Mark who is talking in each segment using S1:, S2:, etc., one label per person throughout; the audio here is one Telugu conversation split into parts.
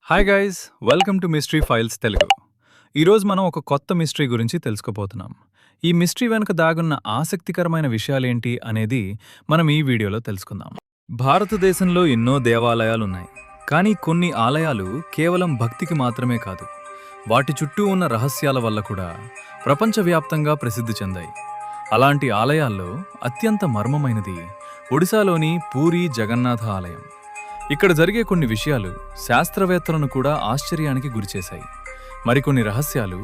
S1: Hi guys, welcome to mystery files Telugu. ఈరోజు మనం ఒక కొత్త మిస్టరీ గురించి తెలుసుకోబోతున్నాం. ఈ మిస్టరీ వెనుక దాగున్న ఆసక్తికరమైన విషయాలేంటి అనేది మనం ఈ వీడియోలో తెలుసుకుందాం. భారతదేశంలో ఎన్నో దేవాలయాలున్నాయి, కానీ కొన్ని ఆలయాలు కేవలం భక్తికి మాత్రమే కాదు, వాటి చుట్టూ ఉన్న రహస్యాల వల్ల కూడా ప్రపంచవ్యాప్తంగా ప్రసిద్ధి చెందాయి. అలాంటి ఆలయాల్లో అత్యంత మర్మమైనది ఒడిశాలోని పూరీ జగన్నాథ ఆలయం. ఇక్కడ జరిగే కొన్ని విషయాలు శాస్త్రవేత్తలను కూడా ఆశ్చర్యానికి గురిచేశాయి. మరికొన్ని రహస్యాలు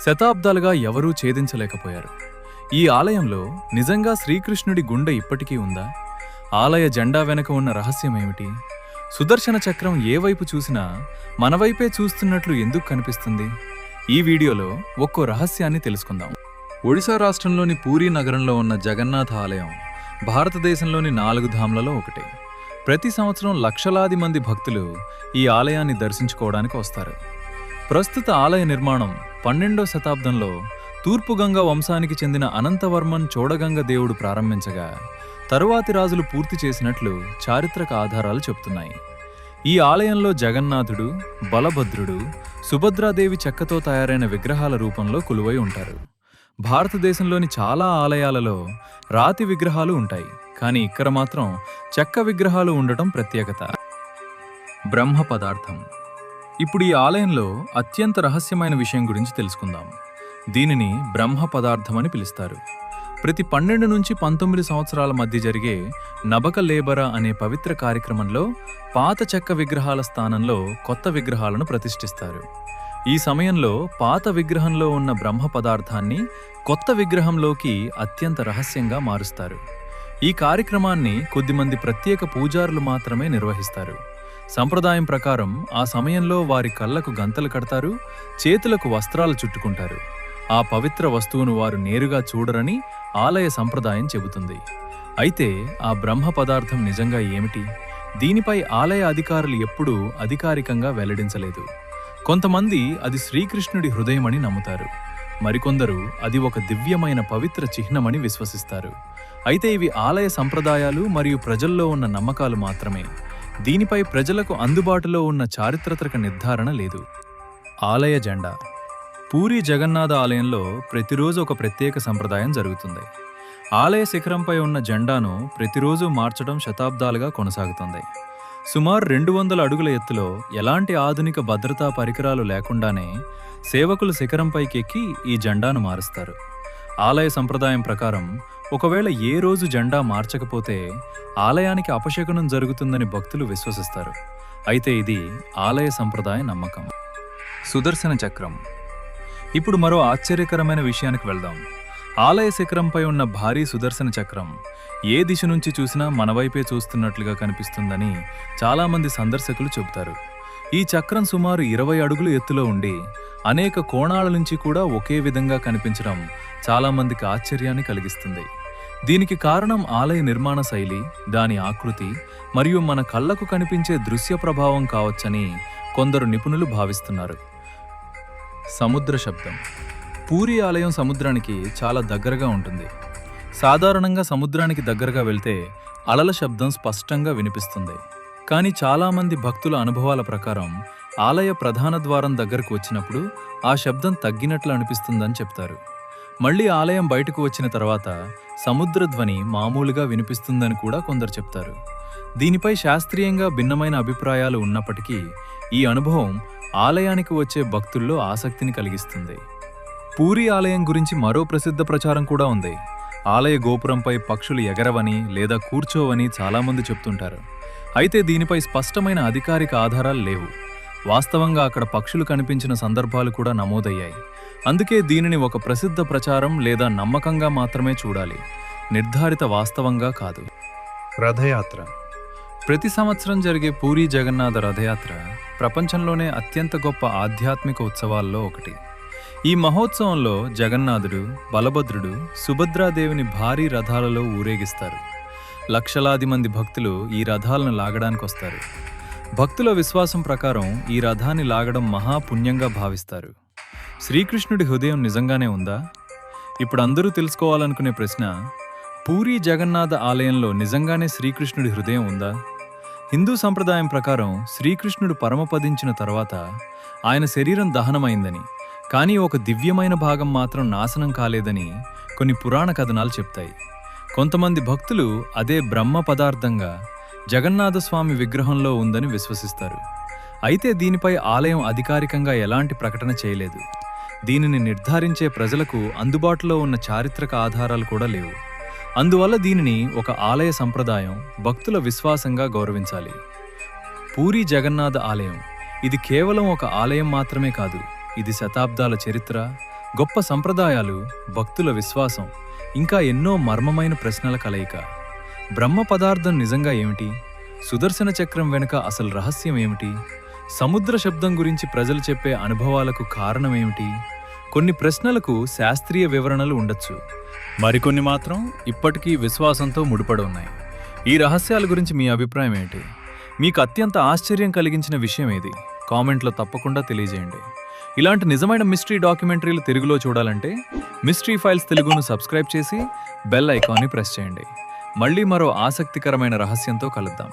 S1: శతాబ్దాలుగా ఎవరూ ఛేదించలేకపోయారు. ఈ ఆలయంలో నిజంగా శ్రీకృష్ణుడి గుండె ఇప్పటికీ ఉందా? ఆలయ జెండా వెనక ఉన్న రహస్యమేమిటి? సుదర్శన చక్రం ఏ వైపు చూసినా మన వైపే చూస్తున్నట్లు ఎందుకు కనిపిస్తుంది? ఈ వీడియోలో ఒక్కో రహస్యాన్ని తెలుసుకుందాం. ఒడిశా రాష్ట్రంలోని పూరీ నగరంలో ఉన్న జగన్నాథ ఆలయం భారతదేశంలోని 4 ధామ్లలో ఒకటి. ప్రతి సంవత్సరం లక్షలాది మంది భక్తులు ఈ ఆలయాన్ని దర్శించుకోవడానికి వస్తారు. ప్రస్తుత ఆలయ నిర్మాణం 12వ శతాబ్దంలో తూర్పుగంగ వంశానికి చెందిన అనంతవర్మన్ చోడగంగ దేవుడు ప్రారంభించగా తరువాతి రాజులు పూర్తి చేసినట్లు చారిత్రక ఆధారాలు చెబుతున్నాయి. ఈ ఆలయంలో జగన్నాథుడు, బలభద్రుడు, సుభద్రాదేవి చెక్కతో తయారైన విగ్రహాల రూపంలో కొలువై ఉంటారు. భారతదేశంలోని చాలా ఆలయాలలో రాతి విగ్రహాలు ఉంటాయి, కానీ ఇక్కడ మాత్రం చెక్క విగ్రహాలు ఉండటం ప్రత్యేకత. బ్రహ్మ పదార్థం. ఇప్పుడు ఈ ఆలయంలో అత్యంత రహస్యమైన విషయం గురించి తెలుసుకుందాం. దీనిని బ్రహ్మ పదార్థం అని పిలుస్తారు. ప్రతి 12 నుంచి 19 సంవత్సరాల మధ్య జరిగే నబక లేబర అనే పవిత్ర కార్యక్రమంలో పాత చెక్క విగ్రహాల స్థానంలో కొత్త విగ్రహాలను ప్రతిష్ఠిస్తారు. ఈ సమయంలో పాత విగ్రహంలో ఉన్న బ్రహ్మ పదార్థాన్ని కొత్త విగ్రహంలోకి అత్యంత రహస్యంగా మారుస్తారు. ఈ కార్యక్రమాన్ని కొద్దిమంది ప్రత్యేక పూజారులు మాత్రమే నిర్వహిస్తారు. సంప్రదాయం ప్రకారం ఆ సమయంలో వారి కళ్ళకు గంతలు కడతారు, చేతులకు వస్త్రాలు చుట్టుకుంటారు. ఆ పవిత్ర వస్తువును వారు నేరుగా చూడరని ఆలయ సంప్రదాయం చెబుతుంది. అయితే ఆ బ్రహ్మ పదార్థం నిజంగా ఏమిటి? దీనిపై ఆలయ అధికారులు ఎప్పుడూ అధికారికంగా వెల్లడించలేదు. కొంతమంది అది శ్రీకృష్ణుడి హృదయమని నమ్ముతారు, మరికొందరు అది ఒక దివ్యమైన పవిత్ర చిహ్నమని విశ్వసిస్తారు. అయితే ఇవి ఆలయ సంప్రదాయాలు మరియు ప్రజల్లో ఉన్న నమ్మకాలు మాత్రమే. దీనిపై ప్రజలకు అందుబాటులో ఉన్న చారిత్రక నిర్ధారణ లేదు. ఆలయ జెండా. పూరీ జగన్నాథ ఆలయంలో ప్రతిరోజు ఒక ప్రత్యేక సంప్రదాయం జరుగుతుంది. ఆలయ శిఖరంపై ఉన్న జెండాను ప్రతిరోజు మార్చడం శతాబ్దాలుగా కొనసాగుతుంది. సుమారు 200 అడుగుల ఎత్తులో ఎలాంటి ఆధునిక భద్రతా పరికరాలు లేకుండానే సేవకులు శిఖరంపైకెక్కి ఈ జెండాను మారుస్తారు. ఆలయ సంప్రదాయం ప్రకారం ఒకవేళ ఏ రోజు జెండా మార్చకపోతే ఆలయానికి అపశకునం జరుగుతుందని భక్తులు విశ్వసిస్తారు. అయితే ఇది ఆలయ సంప్రదాయ నమ్మకం. సుదర్శన చక్రం. ఇప్పుడు మరో ఆశ్చర్యకరమైన విషయానికి వెళ్దాం. ఆలయ శిఖరంపై ఉన్న భారీ సుదర్శన చక్రం ఏ దిశ నుంచి చూసినా మనవైపే చూస్తున్నట్లుగా కనిపిస్తుందని చాలామంది సందర్శకులు చెబుతారు. ఈ చక్రం సుమారు 20 అడుగుల ఎత్తులో ఉండి అనేక కోణాల నుంచి కూడా ఒకే విధంగా కనిపించడం చాలామందికి ఆశ్చర్యాన్ని కలిగిస్తుంది. దీనికి కారణం ఆలయ నిర్మాణ శైలి, దాని ఆకృతి మరియు మన కళ్లకు కనిపించే దృశ్య ప్రభావం కావచ్చని కొందరు నిపుణులు భావిస్తున్నారు. సముద్ర శబ్దం. పూరీ ఆలయం సముద్రానికి చాలా దగ్గరగా ఉంటుంది. సాధారణంగా సముద్రానికి దగ్గరగా వెళ్తే అలల శబ్దం స్పష్టంగా వినిపిస్తుంది. కానీ చాలామంది భక్తుల అనుభవాల ప్రకారం ఆలయ ప్రధాన ద్వారం దగ్గరకు వచ్చినప్పుడు ఆ శబ్దం తగ్గినట్లు అనిపిస్తుందని చెప్తారు. మళ్ళీ ఆలయం బయటకు వచ్చిన తర్వాత సముద్ర ధ్వని మామూలుగా వినిపిస్తుందని కూడా కొందరు చెప్తారు. దీనిపై శాస్త్రీయంగా భిన్నమైన అభిప్రాయాలు ఉన్నప్పటికీ ఈ అనుభవం ఆలయానికి వచ్చే భక్తుల్లో ఆసక్తిని కలిగిస్తుంది. పూరీ ఆలయం గురించి మరో ప్రసిద్ధ ప్రచారం కూడా ఉంది. ఆలయ గోపురంపై పక్షులు ఎగరవని లేదా కూర్చోవని చాలామంది చెప్తుంటారు. అయితే దీనిపై స్పష్టమైన అధికారిక ఆధారాలు లేవు. వాస్తవంగా అక్కడ పక్షులు కనిపించిన సందర్భాలు కూడా నమోదయ్యాయి. అందుకే దీనిని ఒక ప్రసిద్ధ ప్రచారం లేదా నమ్మకంగా మాత్రమే చూడాలి, నిర్ధారిత వాస్తవంగా కాదు. రథయాత్ర. ప్రతి సంవత్సరం జరిగే పూరీ జగన్నాథ రథయాత్ర ప్రపంచంలోనే అత్యంత గొప్ప ఆధ్యాత్మిక ఉత్సవాల్లో ఒకటి. ఈ మహోత్సవంలో జగన్నాథుడు, బలభద్రుడు, సుభద్రాదేవిని భారీ రథాలలో ఊరేగిస్తారు. లక్షలాది మంది భక్తులు ఈ రథాలను లాగడానికి వస్తారు. భక్తుల విశ్వాసం ప్రకారం ఈ రథాన్ని లాగడం మహాపుణ్యంగా భావిస్తారు. శ్రీకృష్ణుడి హృదయం నిజంగానే ఉందా? ఇప్పుడు అందరూ తెలుసుకోవాలనుకునే ప్రశ్న, పూరీ జగన్నాథ ఆలయంలో నిజంగానే శ్రీకృష్ణుడి హృదయం ఉందా? హిందూ సంప్రదాయం ప్రకారం శ్రీకృష్ణుడు పరమపదించిన తర్వాత ఆయన శరీరం దహనమైందని, కానీ ఒక దివ్యమైన భాగం మాత్రం నాశనం కాలేదని కొన్ని పురాణ కథనాలు చెప్తాయి. కొంతమంది భక్తులు అదే బ్రహ్మ పదార్థంగా జగన్నాథస్వామి విగ్రహంలో ఉందని విశ్వసిస్తారు. అయితే దీనిపై ఆలయం అధికారికంగా ఎలాంటి ప్రకటన చేయలేదు. దీనిని నిర్ధారించే ప్రజలకు అందుబాటులో ఉన్న చారిత్రక ఆధారాలు కూడా లేవు. అందువల్ల దీనిని ఒక ఆలయ సంప్రదాయం, భక్తుల విశ్వాసంగా గౌరవించాలి. పూరీ జగన్నాథ ఆలయం ఇది కేవలం ఒక ఆలయం మాత్రమే కాదు, ఇది శతాబ్దాల చరిత్ర, గొప్ప సంప్రదాయాలు, భక్తుల విశ్వాసం, ఇంకా ఎన్నో మర్మమైన ప్రశ్నల కలయిక. బ్రహ్మ పదార్థం నిజంగా ఏమిటి? సుదర్శన చక్రం వెనుక అసలు రహస్యం ఏమిటి? సముద్ర శబ్దం గురించి ప్రజలు చెప్పే అనుభవాలకు కారణమేమిటి? కొన్ని ప్రశ్నలకు శాస్త్రీయ వివరణలు ఉండొచ్చు, మరికొన్ని మాత్రం ఇప్పటికీ విశ్వాసంతో ముడిపడి ఉన్నాయి. ఈ రహస్యాల గురించి మీ అభిప్రాయం ఏంటి? మీకు అత్యంత ఆశ్చర్యం కలిగించిన విషయం ఏది? కామెంట్లో తప్పకుండా తెలియజేయండి. ఇలాంటి నిజమైన మిస్టరీ డాక్యుమెంటరీలు తెలుగులో చూడాలంటే మిస్టరీ ఫైల్స్ తెలుగును సబ్స్క్రైబ్ చేసి బెల్ ఐకాన్ని ప్రెస్ చేయండి. మళ్ళీ మరో ఆసక్తికరమైన రహస్యంతో కలుద్దాం.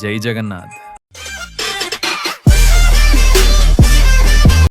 S1: జై జగన్నాథ్.